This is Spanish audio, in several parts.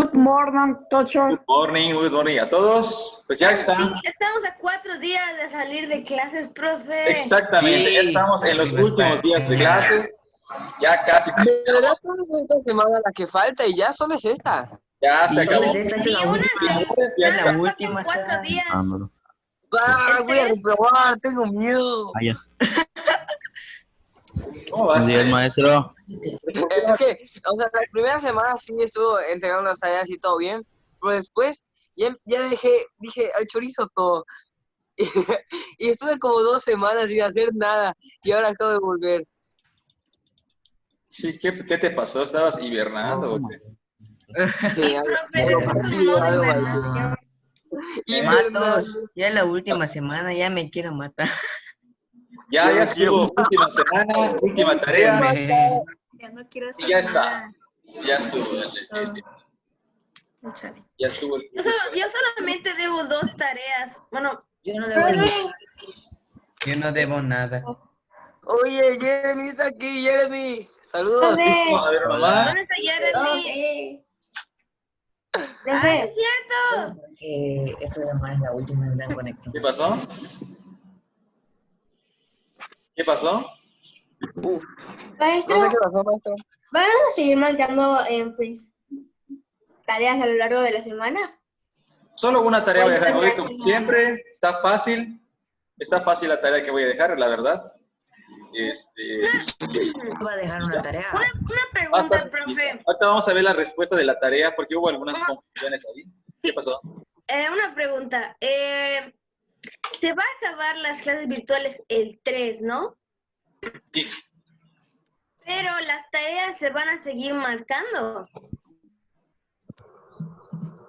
Good morning, teacher. Good morning a todos. Pues ya está. Sí, estamos a 4 días de salir de clases, profe. Exactamente, Sí. ya estamos en los últimos días de clases. Ya casi. De verdad, solo es esta semana la que falta y ya solo es esta. Ya se acabó. Esta es Sí, la una última. Ya Es está. la última. 4 días. Voy a reprobar, tengo miedo. Vaya. ¿Cómo vas? Buenos días, maestro. Es que, o sea, la primera semana sí estuvo entregando las tareas y todo bien, pero después ya dije al chorizo todo. Y estuve como 2 semanas sin hacer nada y ahora acabo de volver. Sí, ¿qué te pasó? ¿Estabas hibernando? ¿O qué? Sí, Matos, ya es la última semana, ya me quiero matar. Ya estuvo. Última semana, última tarea. Ya no quiero hacer Y ya está. nada. Ya estuvo. Chale. Ya estuvo. Yo solamente debo 2 tareas. Bueno, Yo no debo Yo no debo nada. Oye, Jeremy está aquí, Jeremy. Saludos. A ver, nomás. ¿dónde está Jeremy? ¡Ah, es cierto! Porque esta semana es la última de la conexión. ¿Qué pasó? ¿Qué pasó? Maestro, No sé qué pasó, maestro. ¿van a seguir marcando pues, tareas a lo largo de la semana? Solo una tarea voy a dejar hoy, como siempre. Está fácil. Está fácil la tarea que voy a dejar, la verdad. Va a dejar una tarea. Una pregunta, profe. Ahorita vamos a ver la respuesta de la tarea porque hubo algunas confusiones ahí. ¿Qué pasó? Una pregunta. Se va a acabar las clases virtuales el 3, ¿no? Sí. Pero las tareas se van a seguir marcando.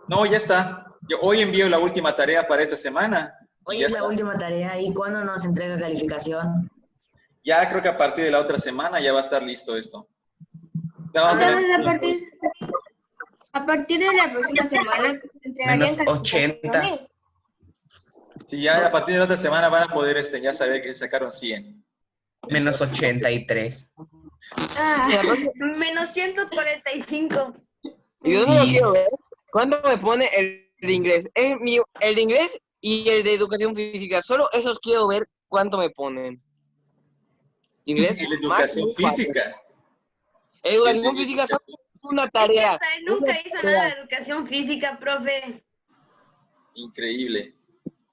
No, ya está. Yo hoy envío la última tarea para esta semana. Hoy es la última tarea. ¿Y cuándo nos entrega calificación? Ya creo que a partir de la otra semana ya va a estar listo esto. Entonces, a partir de la próxima semana, entregarían Menos 80. calificaciones. Sí, ya a partir de la otra semana van a poder ya saber que sacaron 100. Menos 83. Menos 145. Y yo no lo quiero ver. ¿Cuánto me pone el de inglés? El de inglés y el de educación física. Solo esos quiero ver cuánto me ponen. Inglés. Y la educación física. Educación física es una tarea. Él nunca hizo nada de educación física, profe. Increíble.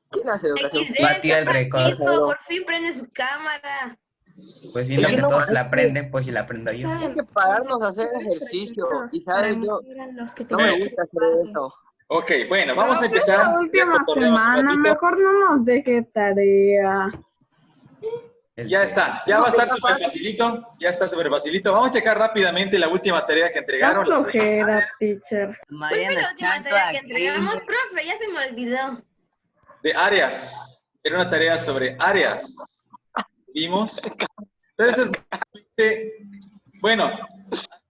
¿Quién hace educación XD, física? Batió el récord. Francisco, por fin prende su cámara. Pues viendo Es que que no, todos es la que- aprenden, pues si la aprendo yo. Hay que pararnos a hacer ejercicio. Y sabes, yo no me gusta hacer eso. Ok, bueno, vamos a empezar. La última semana, mejor no nos deje tarea. Ya está, ya va a estar súper facilito. Ya está súper facilito. Vamos a checar rápidamente la última tarea que Qué entregaron. flojera, teacher. ¿Cuál fue la Mariana, última chanto tarea que aquí. entregamos, profe? Ya se me olvidó. De áreas. Era una tarea sobre áreas. ¿Vimos? Entonces, bueno,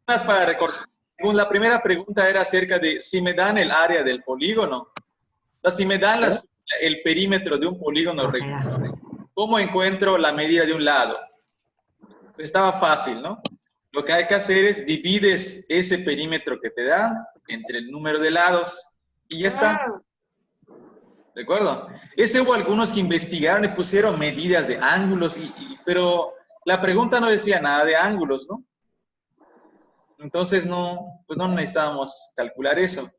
más para recordar. La primera pregunta era acerca de si me dan el área del polígono. O sea, si me dan el perímetro de un polígono rectangular, ¿cómo encuentro la medida de un lado? Pues estaba fácil, ¿no? Lo que hay que hacer es divides ese perímetro que te dan entre el número de lados y ya está. ¿De acuerdo? Ese hubo algunos que investigaron y pusieron medidas de ángulos, pero la pregunta no decía nada de ángulos, ¿no? Entonces pues no necesitábamos calcular eso.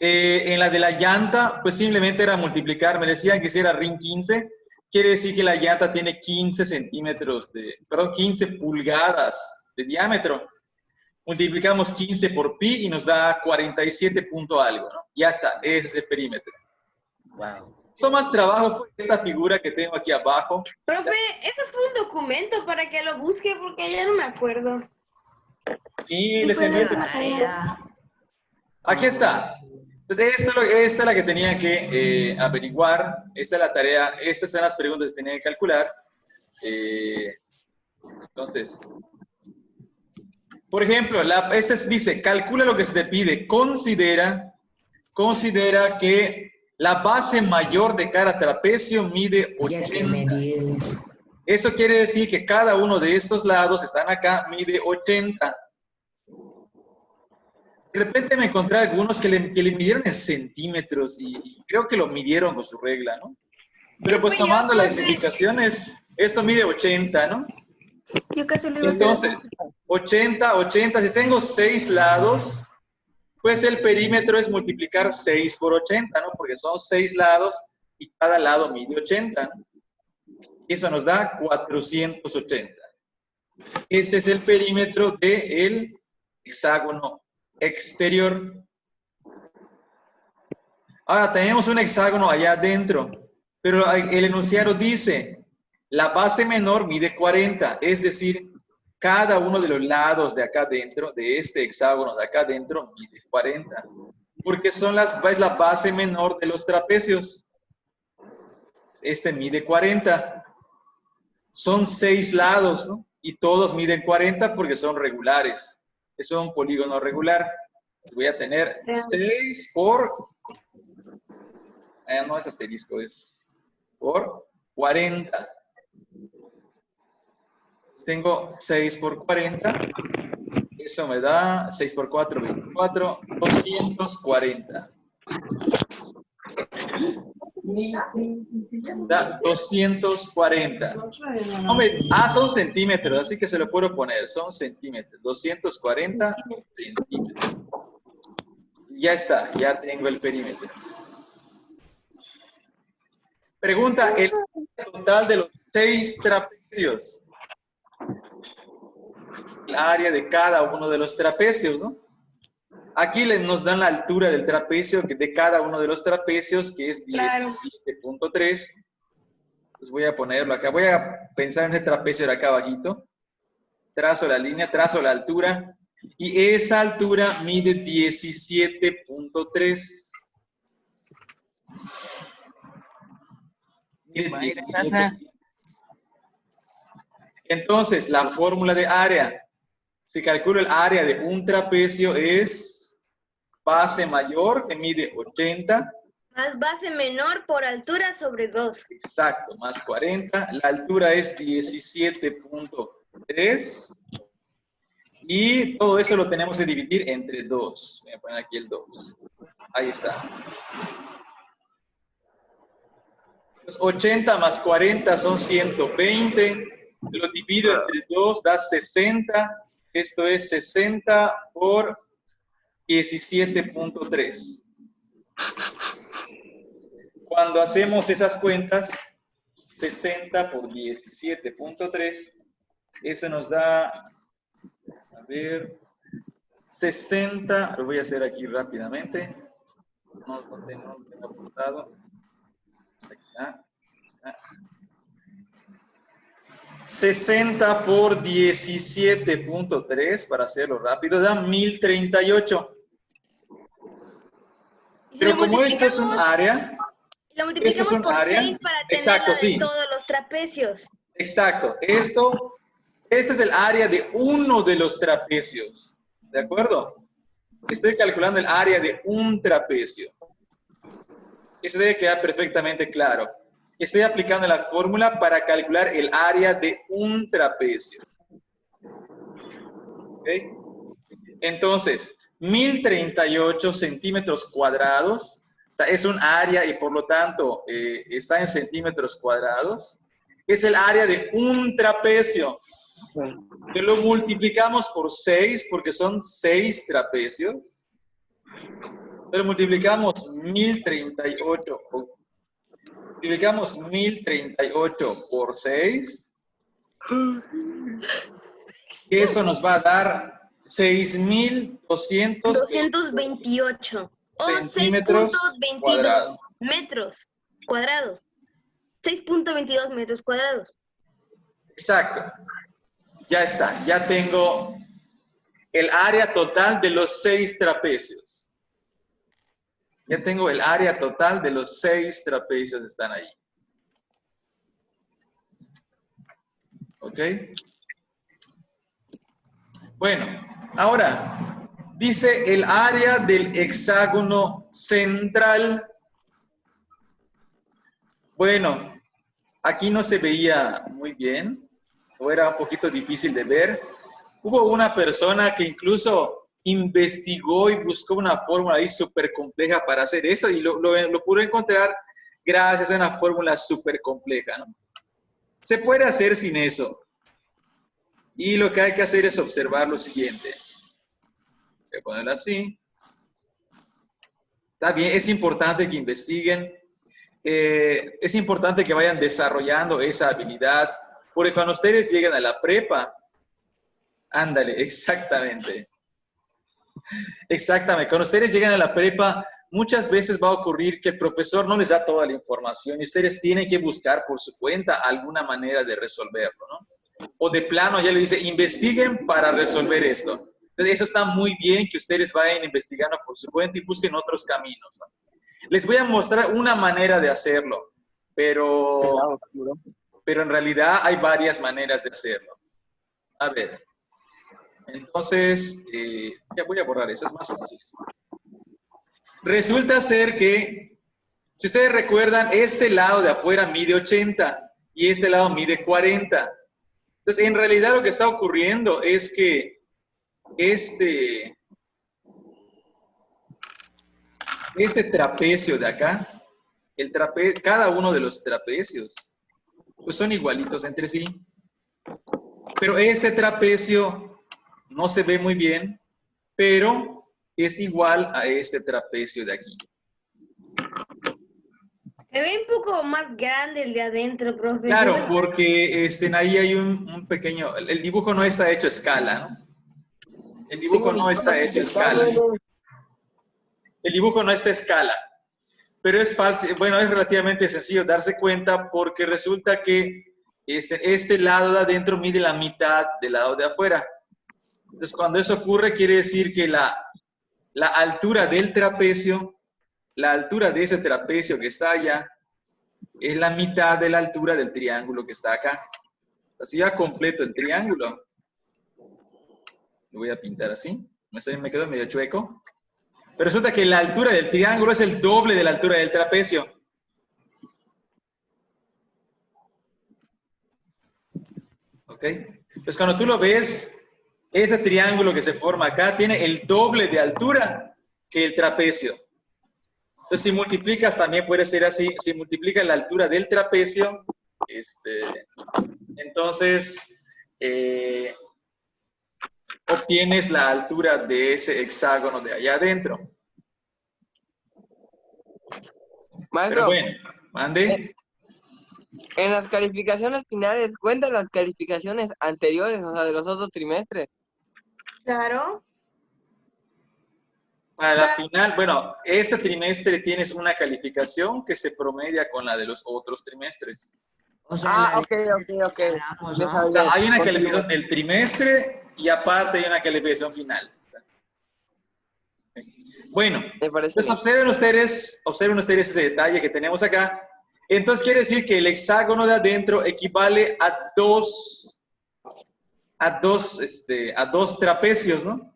En la de la llanta, pues simplemente era multiplicar. Me decían que si era ring 15, quiere decir que la llanta tiene 15 pulgadas de diámetro. Multiplicamos 15 por pi y nos da 47 punto algo, ¿no? Ya está, ese es el perímetro. Wow. Esto más trabajo fue esta figura que tengo aquí abajo. Profe, eso fue un documento para que lo busque porque ya no me acuerdo. Sí, les envío. Aquí está. Entonces, esta es la que tenían que averiguar. Esta es la tarea. Estas son las preguntas que tenían que calcular. Entonces, por ejemplo, dice, calcula lo que se te pide. Considera que la base mayor de cada trapecio mide 80. Eso quiere decir que cada uno de estos lados, están acá, mide 80. De repente me encontré algunos que le midieron en centímetros y creo que lo midieron con su regla, ¿no? Pero pues tomando las indicaciones, esto mide 80, ¿no? Yo casi lo iba a hacer. Entonces, 80, si tengo 6 lados, pues el perímetro es multiplicar 6 por 80, ¿no? Porque son 6 lados y cada lado mide 80. Eso nos da 480. Ese es el perímetro del hexágono exterior. Ahora tenemos un hexágono allá adentro, pero el enunciado dice, la base menor mide 40, es decir, cada uno de los lados de acá adentro, de este hexágono de acá adentro, mide 40, porque es la base menor de los trapecios. Este mide 40. Son 6 lados, ¿no? Y todos miden 40 porque son regulares. Es un polígono regular. Entonces voy a tener 6 por... no es asterisco, es por 40. Tengo 6 por 40. Eso me da 6 por 4, 24, 240. Da 240. Son centímetros, así que se lo puedo poner. Son centímetros. 240 centímetros. Ya está, ya tengo el perímetro. Pregunta, el total de los 6 trapecios. El área de cada uno de los trapecios, ¿no? Aquí nos dan la altura del trapecio de cada uno de los trapecios, que es 17.3. Pues voy a ponerlo acá. Voy a pensar en el trapecio de acá abajito. Trazo la línea, trazo la altura. Y esa altura mide 17.3. Entonces, la fórmula de área. Si calculo el área de un trapecio es base mayor, que mide 80. Más base menor por altura sobre 2. Exacto, más 40. La altura es 17.3. Y todo eso lo tenemos que dividir entre 2. Voy a poner aquí el 2. Ahí está. 80 más 40 son 120. Lo divido entre 2, da 60. Esto es 60 por 17.3. Cuando hacemos esas cuentas, 60 por 17.3, eso nos da, a ver, 60, lo voy a hacer aquí rápidamente. No lo tengo apuntado. Aquí está. 60 por 17.3, para hacerlo rápido, da 1038. Pero como esto es un área, lo multiplicamos por 6 para tener exacto, sí, todos los trapecios. Exacto. Este es el área de uno de los trapecios. ¿De acuerdo? Estoy calculando el área de un trapecio. Eso debe quedar perfectamente claro. Estoy aplicando la fórmula para calcular el área de un trapecio. ¿Ok? Entonces, 1038 centímetros cuadrados. O sea, es un área y por lo tanto está en centímetros cuadrados. Es el área de un trapecio. Que lo multiplicamos por 6 porque son 6 trapecios. Pero multiplicamos 1038. Multiplicamos 1038 por 6. Eso nos va a dar 6.228 centímetros cuadrados. Metros cuadrados. 6.22 metros cuadrados. Exacto. Ya está. Ya tengo el área total de los 6 trapecios. Ya tengo el área total de los 6 trapecios, están ahí. ¿Ok? Bueno, ahora, dice el área del hexágono central. Bueno, aquí no se veía muy bien, o era un poquito difícil de ver. Hubo una persona que incluso investigó y buscó una fórmula ahí súper compleja para hacer esto y lo pudo encontrar gracias a una fórmula súper compleja, ¿no? Se puede hacer sin eso. Y lo que hay que hacer es observar lo siguiente. Voy a ponerlo así. Está bien, es importante que investiguen. Es importante que vayan desarrollando esa habilidad. Porque cuando ustedes lleguen a la prepa, ándale, exactamente. Exactamente. Cuando ustedes llegan a la prepa, muchas veces va a ocurrir que el profesor no les da toda la información y ustedes tienen que buscar por su cuenta alguna manera de resolverlo, ¿no? O de plano ya le dice, investiguen para resolver esto. Entonces, eso está muy bien que ustedes vayan investigando por su cuenta y busquen otros caminos, ¿no? Les voy a mostrar una manera de hacerlo, pero en realidad hay varias maneras de hacerlo. A ver. Entonces, ya voy a borrar esto, es más fácil. Resulta ser que, si ustedes recuerdan, este lado de afuera mide 80 y este lado mide 40. Entonces, en realidad lo que está ocurriendo es que este trapecio de acá, cada uno de los trapecios, pues son igualitos entre sí. Pero este trapecio no se ve muy bien, pero es igual a este trapecio de aquí. Se ve un poco más grande el de adentro, profe. Claro, porque ahí hay un pequeño... El dibujo no está hecho a escala, ¿no? El dibujo no está hecho a escala. El dibujo no está a escala. Pero es fácil, bueno, es relativamente sencillo darse cuenta porque resulta que este lado de adentro mide la mitad del lado de afuera. Entonces, cuando eso ocurre, quiere decir que la altura del trapecio, la altura de ese trapecio que está allá, es la mitad de la altura del triángulo que está acá. Así ya completo el triángulo. Lo voy a pintar así. Me quedo medio chueco. Pero resulta que la altura del triángulo es el doble de la altura del trapecio. ¿Ok? Entonces, cuando tú lo ves, ese triángulo que se forma acá tiene el doble de altura que el trapecio. Entonces, si multiplicas, también puede ser así. Si multiplicas la altura del trapecio, entonces obtienes la altura de ese hexágono de allá adentro. Maestro, pero bueno, mande. En las calificaciones finales, ¿cuentan las calificaciones anteriores, o sea, de los otros trimestres? Claro. Para la final, bueno, este trimestre tienes una calificación que se promedia con la de los otros trimestres. O sea, Ok. ¿no? O sea, hay una calificación del trimestre y aparte hay una calificación final. Bueno, Me parece entonces observen ustedes ese detalle que tenemos acá. Entonces quiere decir que el hexágono de adentro equivale a dos trapecios, ¿no?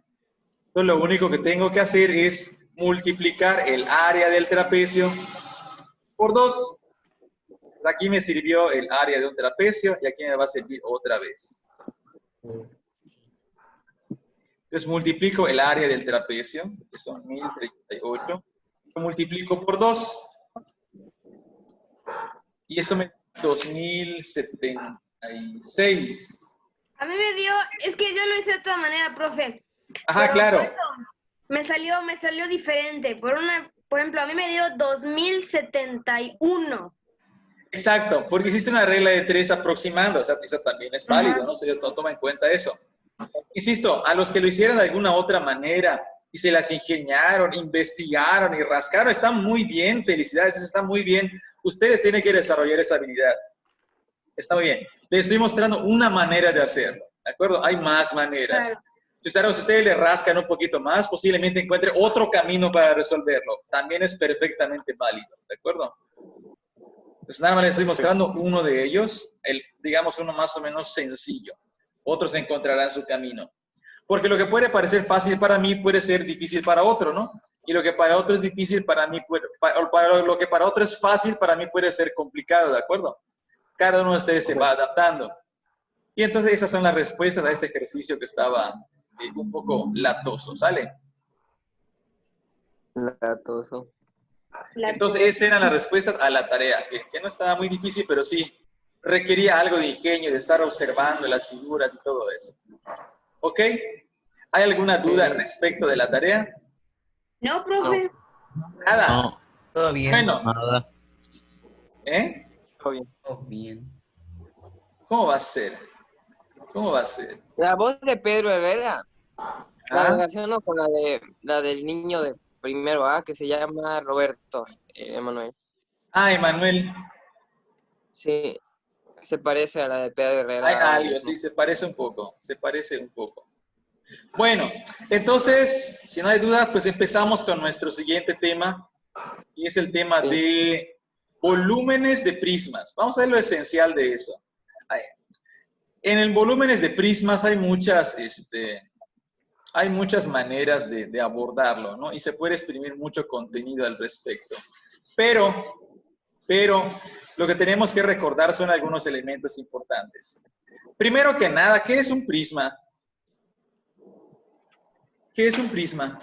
Entonces lo único que tengo que hacer es multiplicar el área del trapecio por 2. Aquí me sirvió el área de un trapecio y aquí me va a servir otra vez. Entonces multiplico el área del trapecio, que son 1038, lo multiplico por 2. Y eso me da 2076. A mí me dio, es que yo lo hice de otra manera, profe. Ajá, Pero claro. por eso me salió diferente. Por ejemplo, a mí me dio 2071. Exacto, porque hiciste una regla de 3 aproximando, o sea, eso también es válido, ¿no? Se toma en cuenta eso. Insisto, a los que lo hicieron de alguna otra manera y se las ingeniaron, investigaron y rascaron, está muy bien, felicidades, eso está muy bien. Ustedes tienen que desarrollar esa habilidad. Está muy bien. Les estoy mostrando una manera de hacerlo, ¿de acuerdo? Hay más maneras. Claro. Si ustedes le rascan un poquito más, posiblemente encuentre otro camino para resolverlo. También es perfectamente válido, ¿de acuerdo? Pues nada más les estoy mostrando uno de ellos, digamos uno más o menos sencillo. Otros encontrarán su camino. Porque lo que puede parecer fácil para mí puede ser difícil para otro, ¿no? Y lo que para otro es difícil para mí, lo que para otro es fácil para mí puede ser complicado, ¿de acuerdo? Cada uno de ustedes se va adaptando. Y entonces esas son las respuestas a este ejercicio que estaba un poco latoso, ¿sale? Latoso. Entonces, esas eran las respuestas a la tarea, que no estaba muy difícil, pero sí requería algo de ingenio, de estar observando las figuras y todo eso. ¿Ok? ¿Hay alguna duda respecto de la tarea? No, profe. Nada. No, Todo bien. Bueno, nada. ¿eh? Todo bien. Todo bien. ¿Cómo va a ser? ¿Cómo va a ser? La voz de Pedro Herrera la ¿Ah? relaciono con la del niño de primero A, que se llama Roberto Emanuel. Ah, Emanuel. Sí, se parece a la de Pedro Herrera. Hay ahora algo, mismo. sí, se parece un poco, se parece un poco. Bueno, entonces, si no hay duda, pues empezamos con nuestro siguiente tema, y es el tema Sí. de volúmenes de prismas. Vamos a ver lo esencial de eso. En el volúmenes de prismas hay muchas maneras de abordarlo, ¿no? Y se puede exprimir mucho contenido al respecto. Pero lo que tenemos que recordar son algunos elementos importantes. Primero que nada, ¿qué es un prisma? ¿Qué es un prisma?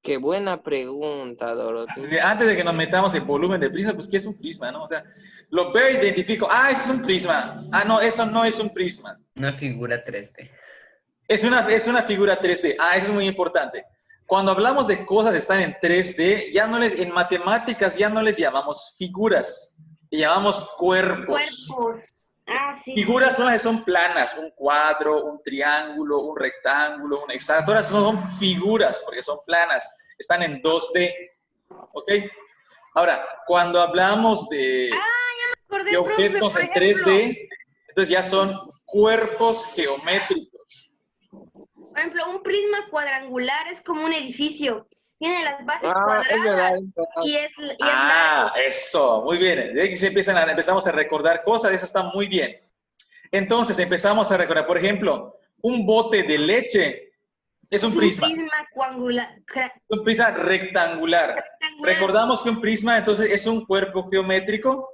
Qué buena pregunta, Dorothy. Antes de que nos metamos en volumen de prisma, pues ¿qué es un prisma, no? O sea, lo veo, identifico, ah, eso es un prisma. Ah, no, eso no es un prisma. Una figura 3D. Es una figura 3D. Ah, eso es muy importante. Cuando hablamos de cosas que están en 3D, en matemáticas ya no les llamamos figuras, le llamamos cuerpos. Cuerpos. Ah, sí. Figuras son las que son planas, un cuadro, un triángulo, un rectángulo, un hexágono. Todas son figuras porque son planas, están en 2D. ¿Ok? Ahora, cuando hablamos de Acordé, de objetos profe, en por ejemplo, 3D, entonces ya son cuerpos geométricos. Por ejemplo, un prisma cuadrangular es como un edificio. Tiene las bases Es verdad, cuadradas es verdad. y es Ah, largo. eso, muy bien. De ahí se empezamos a recordar cosas, eso está muy bien. Entonces empezamos a recordar, por ejemplo, un bote de leche es un prisma. Un prisma rectangular. Recordamos que un prisma entonces es un cuerpo geométrico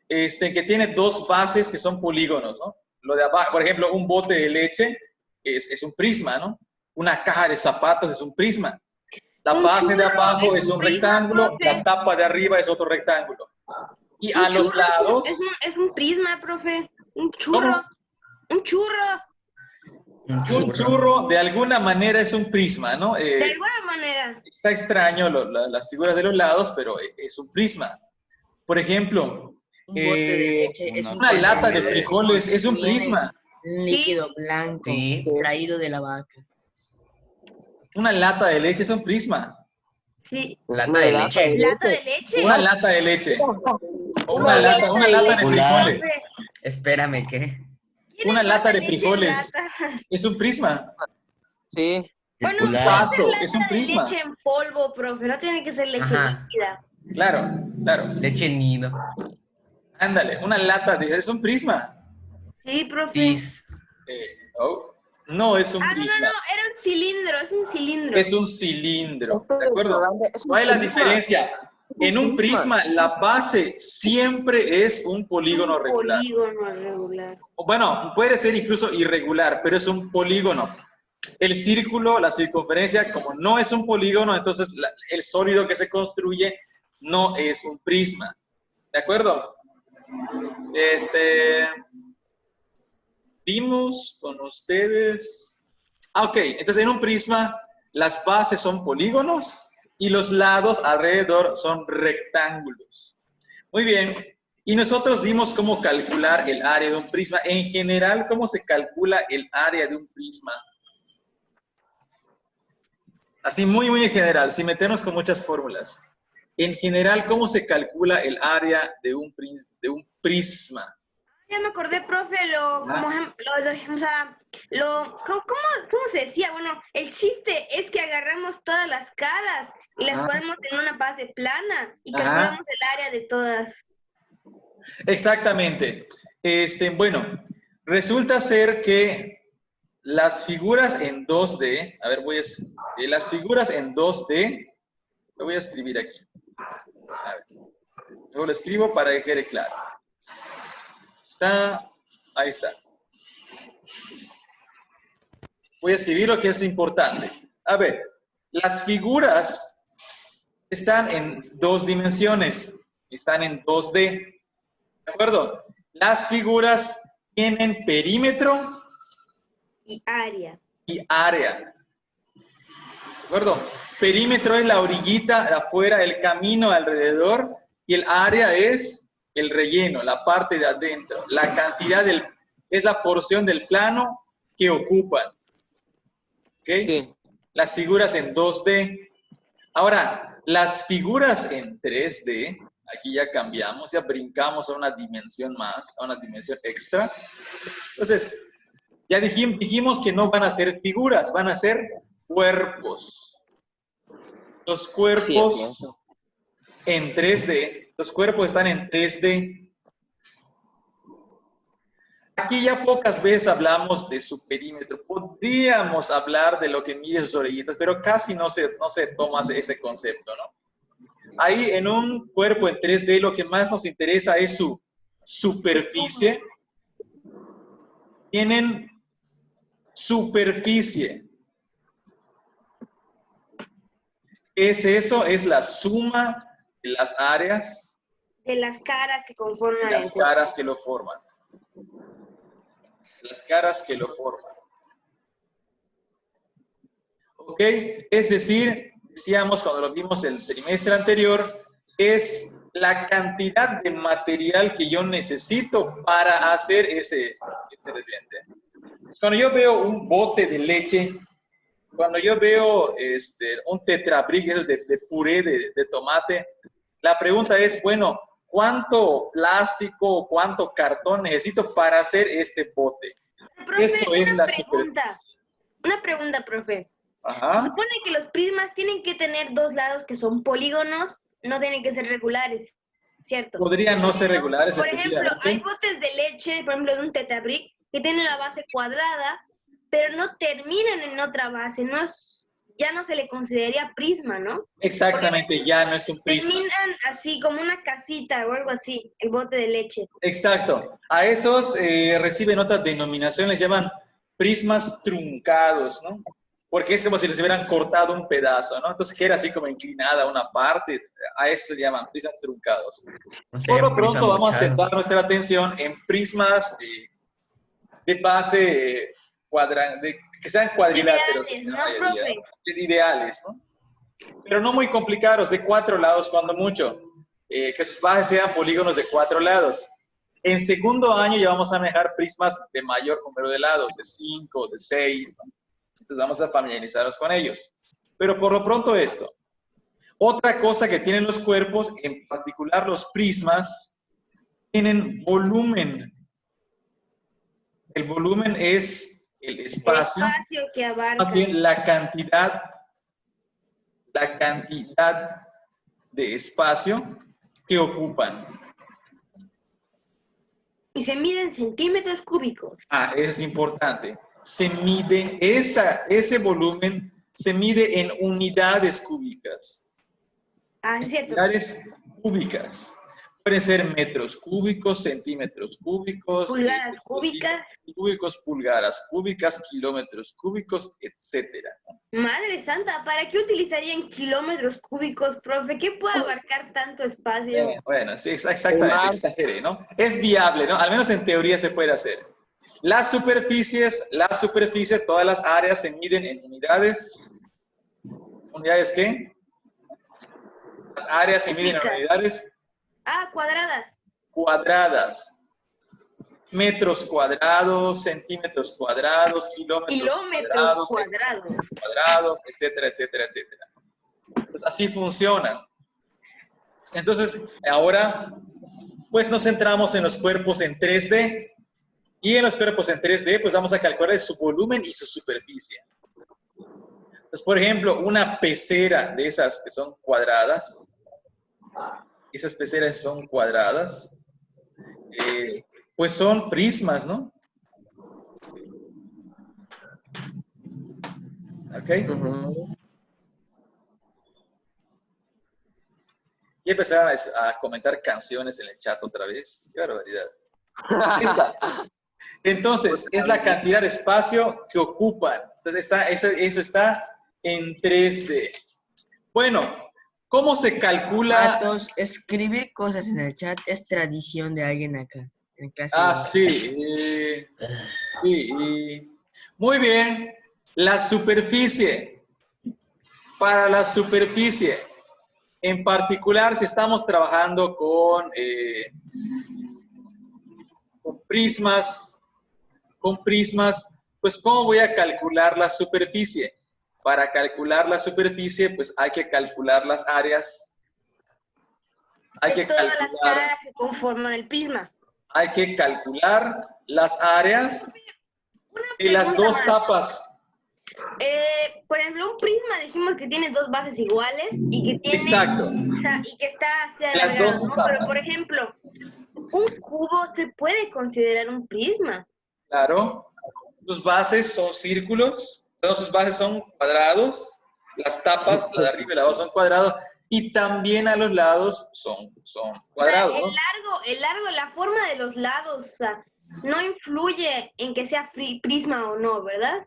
que tiene dos bases que son polígonos, ¿no? Lo de abajo, por ejemplo, un bote de leche es un prisma, ¿no? Una caja de zapatos es un prisma. La Un base de churro abajo es es un un prisma, rectángulo, profe. la tapa de arriba es otro rectángulo. Y Un a los churro lados... es un prisma, profe. Un churro. ¿Cómo? Un churro. Un churro de alguna manera es un prisma, ¿no? De alguna manera. Está extraño las figuras de los lados, pero es un prisma. Por ejemplo, Un bote de leche es un una lata de contenedor frijoles es un contiene prisma. un líquido blanco Sí. extraído de la vaca. Una lata de leche es un prisma. Sí. Lata de leche. ¿Lata de leche? Una lata de leche. O una No, lata de frijoles. profe. Espérame, ¿qué? ¿Quién Una es lata de leche en frijoles lata? es un prisma. Sí. Bueno, Un puede vaso ser es un lata de prisma. leche en polvo, profe. No tiene que ser leche Ajá. líquida. Claro, claro. Leche nido. Ándale, una lata es un prisma. Sí, profe. Cis. No es un No, prisma. era un cilindro, es un cilindro. Es un cilindro, Este ¿de acuerdo? restaurante es un ¿Cuál es la prisma. diferencia? En un prisma, la base siempre es un polígono un regular. polígono regular. Bueno, puede ser incluso irregular, pero es un polígono. El círculo, la circunferencia, como no es un polígono, entonces el sólido que se construye no es un prisma. ¿De acuerdo? Vimos con ustedes... ok, entonces en un prisma las bases son polígonos y los lados alrededor son rectángulos. Muy bien, y nosotros vimos cómo calcular el área de un prisma. En general, ¿cómo se calcula el área de un prisma? Así muy en general, sin meternos con muchas fórmulas. En general, ¿cómo se calcula el área de un prisma? Ya me acordé, profe, ¿cómo se decía? Bueno, el chiste es que agarramos todas las caras y las ponemos en una base plana y calculamos el área de todas. Exactamente. Bueno, resulta ser que las figuras en 2D, a ver, las figuras en 2D, lo voy a escribir aquí. A ver, yo lo escribo para que quede claro. Ahí está. Voy a escribir lo que es importante. A ver, las figuras están en 2 dimensiones, están en 2D. ¿De acuerdo? Las figuras tienen perímetro Y área. y área. ¿De acuerdo? Perímetro es la orillita de afuera, el camino alrededor, y el área es el relleno, la parte de adentro. La cantidad es la porción del plano que ocupan. ¿Ok? Sí. Las figuras en 2D. Ahora, las figuras en 3D, aquí ya cambiamos, ya brincamos a una dimensión más, a una dimensión extra. Entonces, ya dijimos que no van a ser figuras, van a ser cuerpos. Los cuerpos en 3D, los cuerpos están en 3D. Aquí ya pocas veces hablamos de su perímetro. Podríamos hablar de lo que mide sus orillitas, pero casi no se toma ese concepto, ¿no? Ahí en un cuerpo en 3D lo que más nos interesa es su superficie. Tienen superficie. ¿Qué es eso? Es la suma de las áreas, De las caras que conforman de las el cuerpo. caras que lo forman. Las caras que lo forman. ¿Ok? Es decir, decíamos cuando lo vimos el trimestre anterior, es la cantidad de material que yo necesito para hacer ese recipiente. Cuando yo veo un bote de leche, cuando yo veo un tetrabric de puré de tomate, la pregunta es, bueno, ¿cuánto plástico, cuánto cartón necesito para hacer este bote? Profe, Eso es la pregunta. superficie. Una pregunta, profe. Se Ajá. supone que los prismas tienen que tener 2 lados que son polígonos, no tienen que ser regulares, ¿cierto? Podrían no ser regulares, Por ejemplo, efectivamente. hay botes de leche, por ejemplo, de un tetrabric, que tienen la base cuadrada, pero no terminan en otra base, ya no se le consideraría prisma, ¿no? Exactamente, ya no es un prisma. Terminan así, como una casita o algo así, el bote de leche. Exacto. A esos reciben otra denominación, les llaman prismas truncados, ¿no? Porque es como si les hubieran cortado un pedazo, ¿no? Entonces queda así como inclinada una parte, a eso se llaman prismas truncados. O sea, Por lo pronto prisma vamos a mochado. centrar nuestra atención en prismas de base que sean cuadriláteros. Ideales, en ¿no, la mayoría, profe? ¿no? Es ideales, ¿no? Pero no muy complicados, de 4 lados cuando mucho. Que sus bases sean polígonos de 4 lados. En segundo año ya vamos a manejar prismas de mayor número de lados, de 5, de 6, ¿no? Entonces vamos a familiarizarnos con ellos. Pero por lo pronto esto. Otra cosa que tienen los cuerpos, en particular los prismas, tienen volumen. El volumen es el espacio, El espacio que abarca. más bien la cantidad de espacio que ocupan. Y se mide en centímetros cúbicos. Ah, eso es importante. Se mide, ese volumen se mide en unidades cúbicas. Ah, es cierto. Unidades cúbicas. Pueden ser metros cúbicos, centímetros cúbicos, Pulgadas cúbicas. cúbicos, pulgadas cúbicas, kilómetros cúbicos, etcétera. Madre santa, ¿para qué utilizarían kilómetros cúbicos, profe? ¿Qué puede abarcar tanto espacio? Bueno, sí, exactamente, exageré, ¿no? Es viable, ¿no? Al menos en teoría se puede hacer. Las superficies, todas las áreas se miden en unidades. ¿Unidades qué? Las áreas se miden en unidades Ah, cuadradas. cuadradas. Metros cuadrados, centímetros cuadrados, kilómetros cuadrados, etcétera, etcétera, etcétera. Pues así funcionan. Entonces, ahora, pues nos centramos en los cuerpos en 3D. Y en los cuerpos en 3D, pues vamos a calcular su volumen y su superficie. Entonces, por ejemplo, una pecera de esas que son cuadradas, esas peceras son cuadradas, pues son prismas, ¿no? ¿Ok? Y empezaron a comentar canciones en el chat otra vez. Qué barbaridad. Entonces, es la cantidad de espacio que ocupan. Entonces, eso está en 3D. Bueno, ¿cómo se calcula? Matos, escribir cosas en el chat es tradición de alguien acá. En clase Ah, de- sí. Sí. Muy bien. La superficie. Para la superficie, en particular, si estamos trabajando con prismas, pues ¿cómo voy a calcular la superficie? Para calcular la superficie, pues hay que calcular las áreas. Hay que Todas las calcular, caras se conforman el prisma. hay que calcular las áreas Una y las pregunta dos más. tapas. Por ejemplo, un prisma dijimos que tiene dos bases iguales y que tiene, Exacto. o sea, y que está así Las alargado, dos ¿no? tapas. Pero por ejemplo, un cubo se puede considerar un prisma. Claro. Sus bases son círculos, todas sus bases son cuadrados, las tapas, la de arriba y la de abajo son cuadrados, y también a los lados son cuadrados, O ¿no? sea, el largo, la forma de los lados, o sea, no influye en que sea prisma o no, ¿verdad?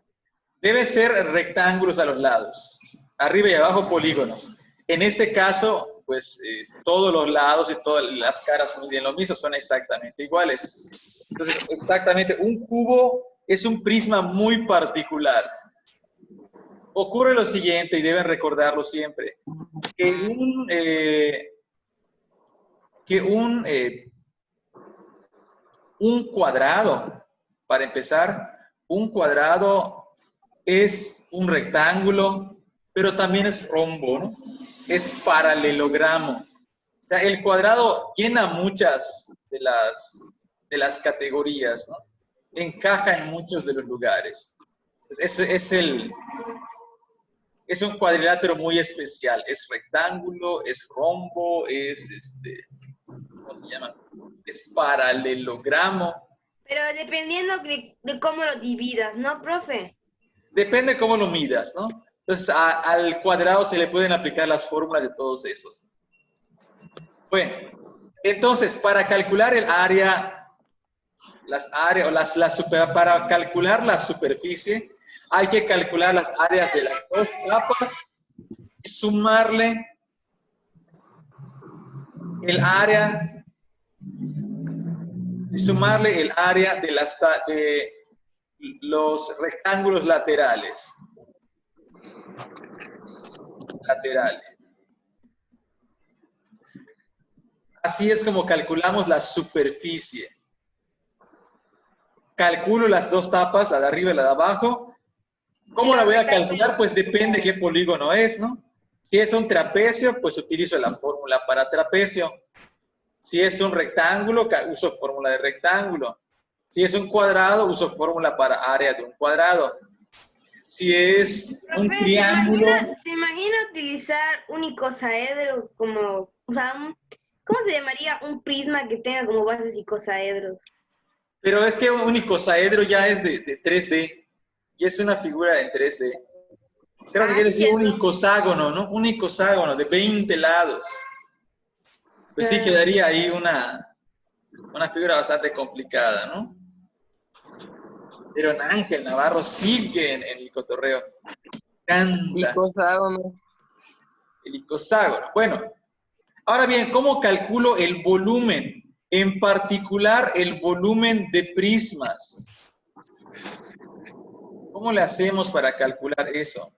Debe ser rectángulos a los lados, arriba y abajo polígonos. En este caso, pues todos los lados y todas las caras miden lo mismo, son exactamente iguales. Entonces, exactamente, un cubo es un prisma muy particular. Ocurre lo siguiente, y deben recordarlo siempre, que un cuadrado, para empezar, un cuadrado es un rectángulo, pero también es rombo, ¿no? Es paralelogramo. O sea, el cuadrado llena muchas de las categorías, ¿no? Encaja en muchos de los lugares. Es un cuadrilátero muy especial. Es rectángulo, es rombo, es ¿cómo se llama? Es paralelogramo. Pero dependiendo de cómo lo dividas, ¿no, profe? Depende cómo lo midas, ¿no? Entonces, al cuadrado se le pueden aplicar las fórmulas de todos esos. Bueno, entonces, para calcular el área, para calcular la superficie, hay que calcular las áreas de las dos capas y sumarle el área de los rectángulos laterales. Así es como calculamos la superficie. Calculo las dos tapas, la de arriba y la de abajo. ¿Cómo la voy a calcular? Pues depende qué polígono es, ¿no? Si es un trapecio, pues utilizo la fórmula para trapecio. Si es un rectángulo, uso fórmula de rectángulo. Si es un cuadrado, uso fórmula para área de un cuadrado. Si es un Profe, triángulo... ¿se imagina utilizar un icosaedro como, o sea, ¿cómo se llamaría un prisma que tenga como bases icosaedros? Pero es que un icosaedro ya es de 3D. Y es una figura en 3D. Creo que quiere decir un icoságono, ¿no? Un icoságono de 20 lados. Pues sí, quedaría ahí una figura bastante complicada, ¿no? Pero Ángel Navarro sigue en el cotorreo. Canta. Icoságono. El icoságono. Bueno, ahora bien, ¿cómo calculo el volumen? En particular, el volumen de prismas. ¿Cómo le hacemos para calcular eso?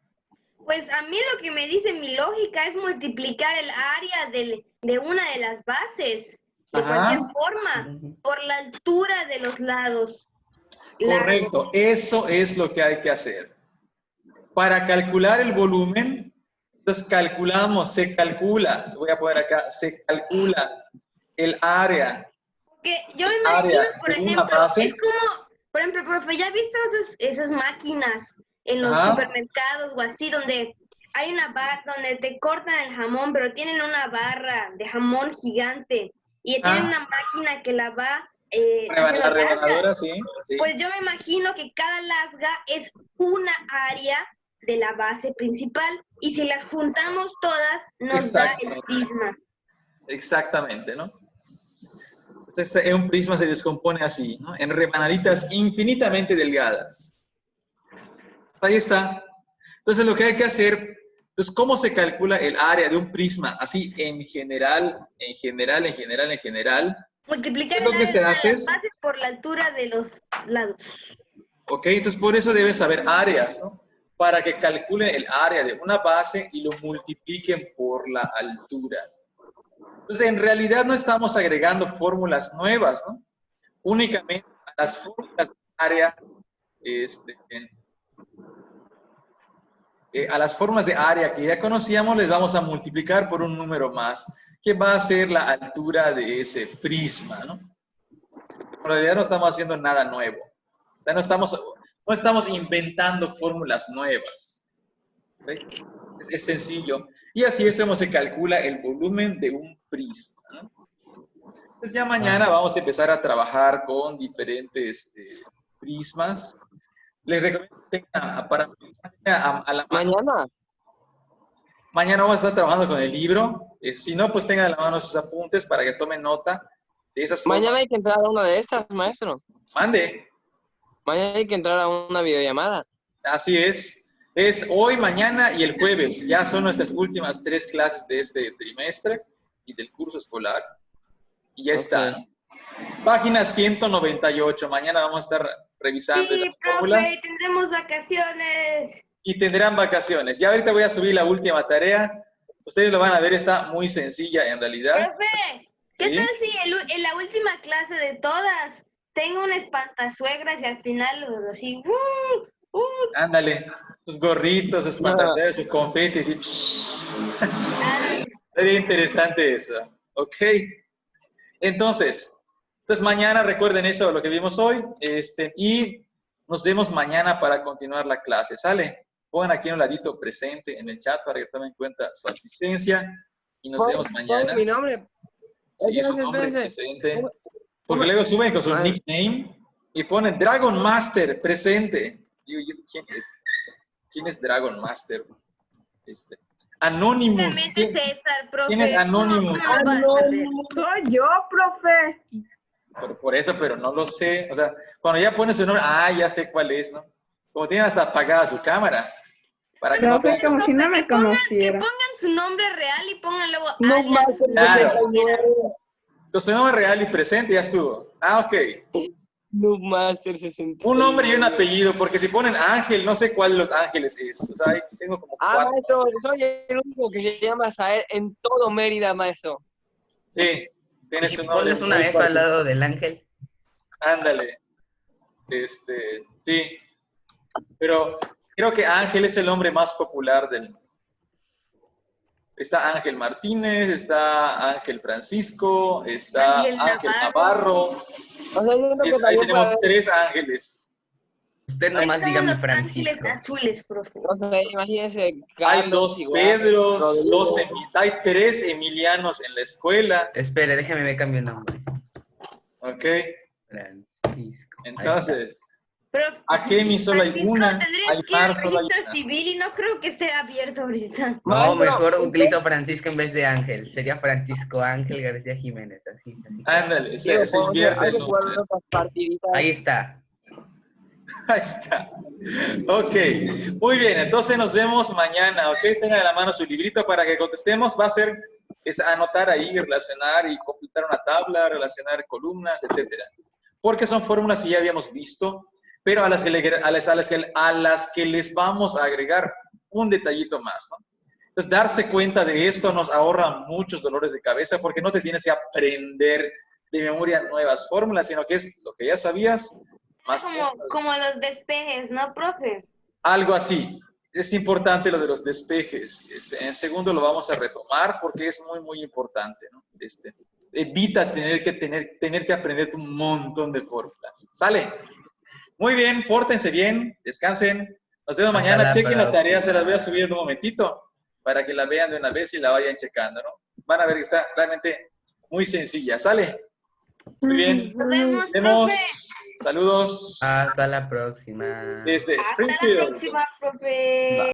Pues a mí lo que me dice mi lógica es multiplicar el área de una de las bases, de cualquier forma, por la altura de los lados. Correcto, eso es lo que hay que hacer. Para calcular el volumen, entonces se calcula, voy a poner acá, se calcula el área. Porque yo me imagino, por de una ejemplo, base. es como, por ejemplo, profe, ¿ya has visto esas máquinas en los supermercados o así, donde hay una barra, donde te cortan el jamón, pero tienen una barra de jamón gigante y tienen una máquina que la va haciendo La rebanadora, lasgas? sí. Pues yo me imagino que cada lasga es una área de la base principal y si las juntamos todas nos da el prisma. Exactamente, ¿no? Entonces, un prisma se descompone así, ¿no? En rebanaditas infinitamente delgadas. Ahí está. Entonces, lo que hay que hacer, entonces, ¿cómo se calcula el área de un prisma? Así, en general. Multiplicar Es el lo que área se de una de hace. las bases por la altura de los lados. Ok, entonces por eso debes saber áreas, ¿no? Para que calculen el área de una base y lo multipliquen por la altura. Entonces, en realidad no estamos agregando fórmulas nuevas, ¿no? Únicamente a las fórmulas de área, a las fórmulas de área que ya conocíamos, les vamos a multiplicar por un número más, que va a ser la altura de ese prisma, ¿no? En realidad no estamos haciendo nada nuevo. O sea, no estamos inventando fórmulas nuevas. ¿Okay? Es sencillo. Y así es como se calcula el volumen de un prisma, ¿no? Entonces ya mañana vamos a empezar a trabajar con diferentes prismas. Les recomiendo que tengan a la mano. Mañana vamos a estar trabajando con el libro. Si no, pues tengan a la mano sus apuntes para que tomen nota de esas formas. Mañana hay que entrar a una de estas, maestro. Mande. Mañana hay que entrar a una videollamada. Así es. Es hoy, mañana y el jueves. Ya son nuestras últimas 3 clases de este trimestre y del curso escolar. Y ya están. Página 198. Mañana vamos a estar revisando Sí, esas profe, fórmulas. tendremos vacaciones. Y tendrán vacaciones. Ya ahorita voy a subir la última tarea. Ustedes lo van a ver, está muy sencilla en realidad. Profe, ¿qué ¿Sí? tal si en la última clase de todas tengo un espantasuegras y al final así, Ándale, sus gorritos, sus pantalones, sus confetes. Sería interesante eso. Ok. Entonces mañana recuerden eso, lo que vimos hoy. Y nos vemos mañana para continuar la clase. ¿Sale? Pongan aquí un ladito presente en el chat para que tomen en cuenta su asistencia. Y nos vemos mañana. Mi nombre. Sí, su nombre presente. Porque luego suben con su nickname y ponen Dragon Master presente. Digo, ¿y quién es? ¿Quién es Dragon Master? Anonymous. César, profe. ¿Quién es Anonymous? ¿Cómo lo vas a ver? Soy yo, profe. Por eso, pero no lo sé. O sea, cuando ya pones su nombre, ya sé cuál es, ¿no? Como tienen hasta apagada su cámara. Para que no Profe, tengan como si no me Que conociera. pongan su nombre real y pongan luego No alias. más. Claro. Entonces, su nombre real y presente ya estuvo. Ok. Noobmaster 60. Un nombre y un apellido, porque si ponen Ángel, no sé cuál de los ángeles es. O sea, ahí tengo como 4. Maestro, soy el único que se llama Sael en todo Mérida, maestro. Sí, ¿Y tienes si un nombre. pones una muy F al particular. lado del ángel? Ándale. Sí. Pero creo que Ángel es el nombre más popular del mundo. Está Ángel Martínez, está Ángel Francisco, está Ángel Navarro. O sea, yo creo que Ahí también tenemos 3 ángeles. Usted nomás Somos dígame los ángeles Francisco. azules, profe. o sea, imagínense. Hay Carlos, 2 igual, Pedros, Rodrigo. hay 3 Emilianos en la escuela. Espere, déjeme me cambio el nombre. Ok, Francisco. Ahí entonces, Profe, a Kemi solo hay Francisco, una, tendrías hay que ir al Mar solo hay registro una. civil y no creo que esté abierto ahorita. No, Maestro, mejor ¿usted? utilizo Francisco en vez de Ángel. Sería Francisco Ángel García Jiménez. Así. Ándale, se Digo, invierte hay el que jugar nombre. otras partiditas. Ahí está. Ahí está. Ok, muy bien, entonces nos vemos mañana, ¿ok? Tengan en la mano su librito para que contestemos. Va a ser anotar ahí, relacionar y completar una tabla, relacionar columnas, etcétera. Porque son fórmulas que ya habíamos visto, pero a las que les vamos a agregar un detallito más, ¿no? Entonces, darse cuenta de esto nos ahorra muchos dolores de cabeza porque no te tienes que aprender de memoria nuevas fórmulas, sino que es lo que ya sabías, más Como los despejes, ¿no, profe? algo así. Es importante lo de los despejes. En segundo lo vamos a retomar porque es muy, muy importante, ¿no? Evita tener que aprender un montón de fórmulas. ¿Sale? Muy bien, pórtense bien, descansen. Nos vemos Hasta mañana. la Chequen la tarea, próxima. se las voy a subir en un momentito para que la vean de una vez y la vayan checando, ¿no? Van a ver que está realmente muy sencilla. ¿Sale? Muy bien. Nos vemos, Nos vemos. profe. Saludos Hasta la próxima. desde Hasta la Springfield. próxima, profe.